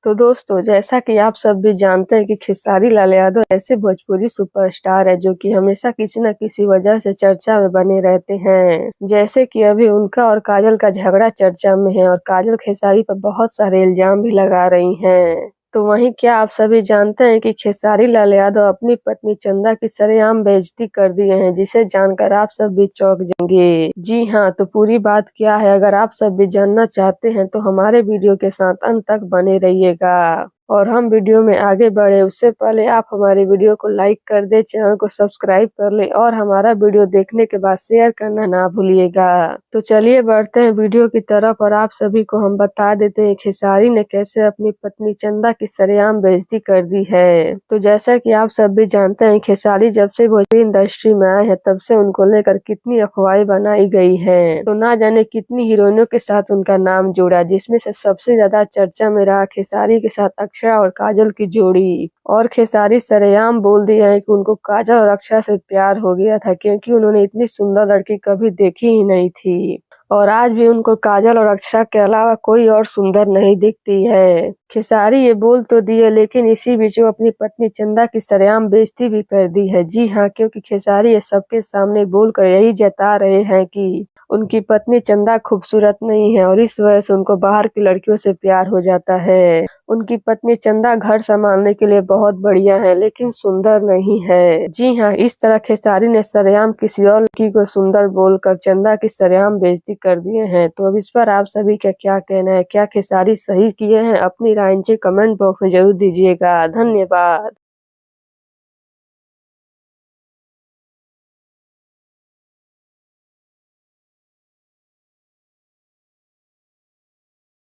तो दोस्तों, जैसा कि आप सब भी जानते हैं कि खेसारी लाल यादव ऐसे भोजपुरी सुपरस्टार है जो कि हमेशा किसी न किसी वजह से चर्चा में बने रहते हैं। जैसे कि अभी उनका और काजल का झगड़ा चर्चा में है और काजल खेसारी पर बहुत सारे इल्जाम भी लगा रही हैं। तो वहीं क्या आप सभी जानते हैं कि खेसारी लाल यादव अपनी पत्नी चंदा की सरेआम बेइज्जती कर दिए हैं, जिसे जानकर आप सब भी चौंक जाएंगे। जी हाँ, तो पूरी बात क्या है, अगर आप सब भी जानना चाहते हैं तो हमारे वीडियो के साथ अंत तक बने रहिएगा। और हम वीडियो में आगे बढ़े उससे पहले आप हमारे वीडियो को लाइक कर दे, चैनल को सब्सक्राइब कर ले और हमारा वीडियो देखने के बाद शेयर करना ना भूलिएगा। तो चलिए बढ़ते हैं वीडियो की तरफ और आप सभी को हम बता देते हैं खेसारी ने कैसे अपनी पत्नी चंदा की सरेआम बेइज्जती कर दी है। तो जैसा कि आप सब भी जानते हैं, खेसारी जब से भोजपुरी इंडस्ट्री में आए हैं तब से उनको लेकर कितनी अफवाहें बनाई गई हैं। तो ना जाने कितनी हीरोइनों के साथ उनका नाम जुड़ा, जिसमें से सबसे ज्यादा चर्चा में रहा खेसारी के साथ अक्षरा और काजल की जोड़ी। और खेसारी सरेआम बोल दिया है कि उनको काजल और अक्षरा से प्यार हो गया था, क्योंकि उन्होंने इतनी सुंदर लड़की कभी देखी ही नहीं थी और आज भी उनको काजल और अक्षरा के अलावा कोई और सुंदर नहीं दिखती है। खेसारी ये बोल तो दिए, लेकिन इसी बीच वो अपनी पत्नी चंदा की सरेआम बेइज्जती भी कर दी है। जी हाँ, क्योंकि खेसारी ये सबके सामने बोलकर यही जता रहे हैं कि उनकी पत्नी चंदा खूबसूरत नहीं है और इस वजह से उनको बाहर की लड़कियों से प्यार हो जाता है। उनकी पत्नी चंदा घर संभालने के लिए बहुत बढ़िया है, लेकिन सुंदर नहीं है। जी हाँ, इस तरह खेसारी ने सरेआम किसी और लड़की को सुंदर बोलकर चंदा की सरेआम बेइज्जती कर दिए हैं। तो अब इस पर आप सभी का क्या कहना है? क्या खेसारी सही किए हैं? अपनी राय नीचे कमेंट बॉक्स में जरूर दीजिएगा। धन्यवाद।